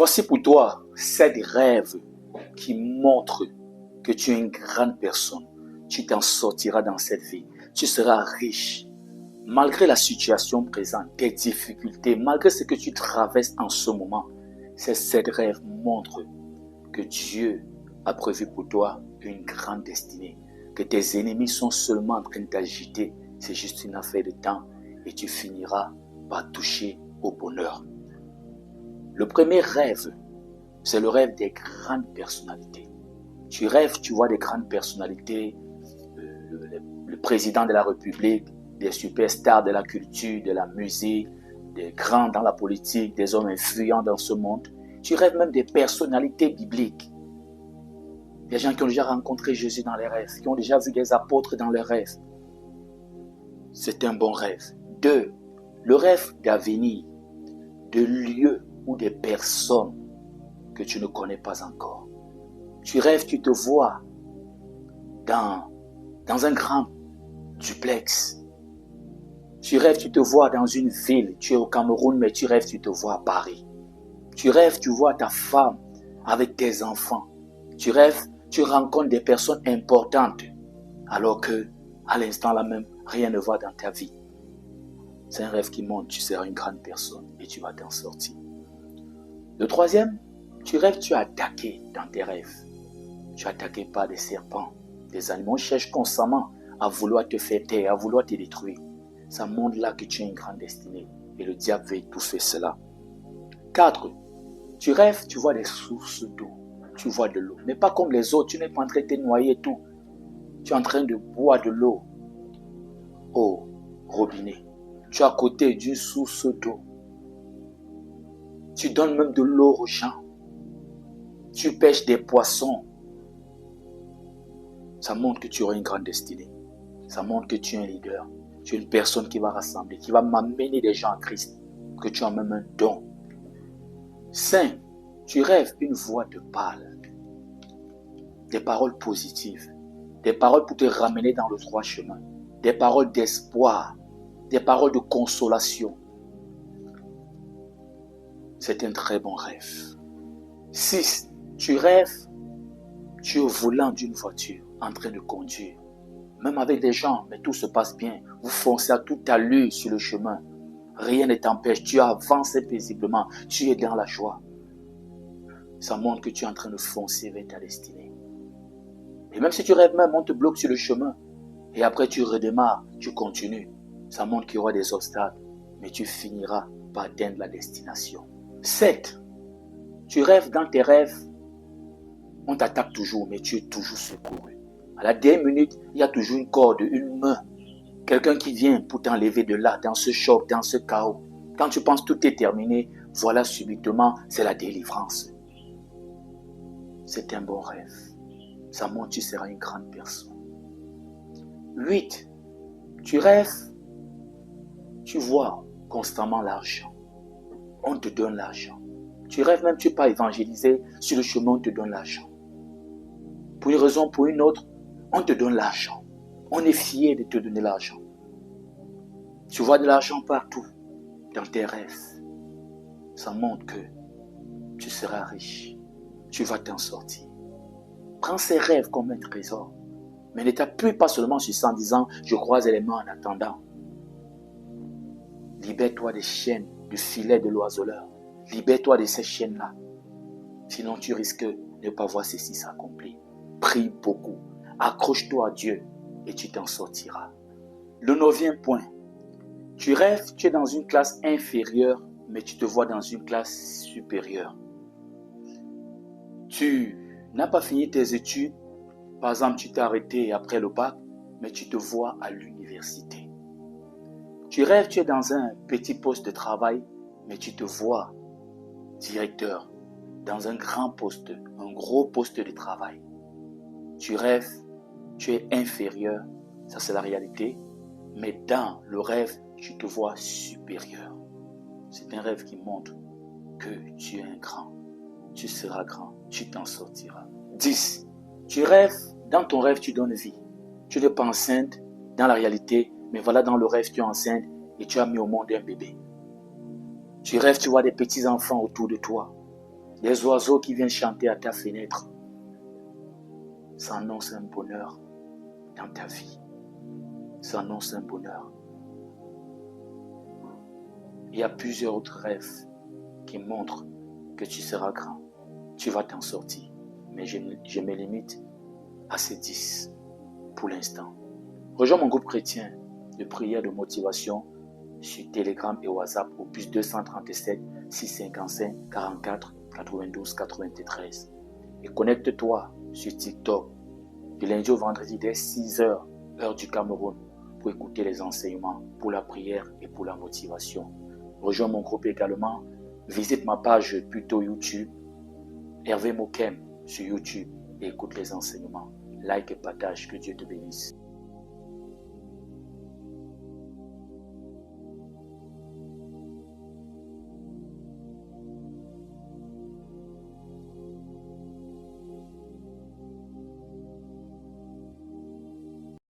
Voici pour toi 7 rêves qui montrent que tu es une grande personne. Tu t'en sortiras dans cette vie. Tu seras riche. Malgré la situation présente, tes difficultés, malgré ce que tu traverses en ce moment, ces 7 rêves montrent que Dieu a prévu pour toi une grande destinée. Que tes ennemis sont seulement en train d'agiter. C'est juste une affaire de temps et tu finiras par toucher au bonheur. Le premier rêve, c'est le rêve des grandes personnalités. Tu rêves, tu vois des grandes personnalités, le président de la République, des superstars de la culture, de la musique, des grands dans la politique, des hommes influents dans ce monde. Tu rêves même des personnalités bibliques. Des gens qui ont déjà rencontré Jésus dans les rêves, qui ont déjà vu des apôtres dans les rêves. C'est un bon rêve. 2. Le rêve d'avenir, de lieux ou des personnes que tu ne connais pas encore. Tu rêves, tu te vois dans un grand duplex. Tu rêves, tu te vois dans une ville. Tu es au Cameroun, mais tu rêves, tu te vois à Paris. Tu rêves, tu vois ta femme avec tes enfants. Tu rêves, tu rencontres des personnes importantes, alors que à l'instant là même, rien ne va dans ta vie. C'est un rêve qui montre, tu seras une grande personne et tu vas t'en sortir. Le troisième, tu rêves, tu es attaqué dans tes rêves. Tu es attaqué par des serpents, des animaux cherchent constamment à vouloir te faire taire, à vouloir te détruire. Ça montre là que tu as une grande destinée et le diable veut étouffer cela. 4. Tu rêves, tu vois des sources d'eau, tu vois de l'eau, mais pas comme les autres, tu n'es pas en train de te noyer et tout. Tu es en train de boire de l'eau au robinet. Tu es à côté d'une source d'eau. Tu donnes même de l'eau aux gens. Tu pêches des poissons. Ça montre que tu auras une grande destinée. Ça montre que tu es un leader. Tu es une personne qui va rassembler, qui va m'amener des gens à Christ. Que tu as même un don. 5. Tu rêves, une voix te parle. Des paroles positives. Des paroles pour te ramener dans le droit chemin. Des paroles d'espoir. Des paroles de consolation. C'est un très bon rêve. 6. Tu rêves, tu es au volant d'une voiture en train de conduire. Même avec des gens, mais tout se passe bien. Vous foncez à toute allure sur le chemin. Rien ne t'empêche. Tu avances paisiblement. Tu es dans la joie. Ça montre que tu es en train de foncer vers ta destinée. Et même si tu rêves même, on te bloque sur le chemin. Et après tu redémarres, tu continues. Ça montre qu'il y aura des obstacles. Mais tu finiras par atteindre la destination. 7. Tu rêves dans tes rêves. On t'attaque toujours, mais tu es toujours secouru. À la dernière minute, il y a toujours une corde, une main. Quelqu'un qui vient pour t'enlever de là, dans ce choc, dans ce chaos. Quand tu penses que tout est terminé, voilà subitement, c'est la délivrance. C'est un bon rêve. Ça montre que tu seras une grande personne. 8. Tu rêves, tu vois constamment l'argent. On te donne l'argent. Tu rêves même, tu n'es pas évangélisé, sur le chemin, on te donne l'argent. Pour une raison, pour une autre, on te donne l'argent. On est fier de te donner l'argent. Tu vois de l'argent partout, dans tes rêves. Ça montre que tu seras riche. Tu vas t'en sortir. Prends ces rêves comme un trésor. Mais ne t'appuie pas seulement sur ça en disant « je croise les mains en attendant ». Libère-toi des chaînes, du filet de l'oiseleur. Libère-toi de ces chaînes-là. Sinon, tu risques de ne pas voir ceci s'accomplir. Prie beaucoup. Accroche-toi à Dieu et tu t'en sortiras. Le 9e point. Tu rêves, tu es dans une classe inférieure, mais tu te vois dans une classe supérieure. Tu n'as pas fini tes études. Par exemple, tu t'es arrêté après le bac, mais tu te vois à l'université. Tu rêves, tu es dans un petit poste de travail, mais tu te vois directeur, dans un grand poste, un gros poste de travail. Tu rêves, tu es inférieur, ça c'est la réalité, mais dans le rêve, tu te vois supérieur. C'est un rêve qui montre que tu es un grand, tu seras grand, tu t'en sortiras. 10. Tu rêves, dans ton rêve, tu donnes vie. Tu n'es pas enceinte dans la réalité, mais voilà, dans le rêve, tu es enceinte et tu as mis au monde un bébé. Tu rêves, tu vois des petits-enfants autour de toi. Des oiseaux qui viennent chanter à ta fenêtre. Ça annonce un bonheur dans ta vie. Ça annonce un bonheur. Il y a plusieurs autres rêves qui montrent que tu seras grand. Tu vas t'en sortir. Mais je me limite à ces 10 pour l'instant. Rejoins mon groupe chrétien de prière de motivation sur Telegram et WhatsApp au plus 237 655 44 92 93. Et connecte-toi sur TikTok du lundi au vendredi dès 6h, heure du Cameroun, pour écouter les enseignements, pour la prière et pour la motivation. Rejoins mon groupe également. Visite ma page plutôt YouTube, Hervé Mokem sur YouTube, et écoute les enseignements. Like et partage. Que Dieu te bénisse.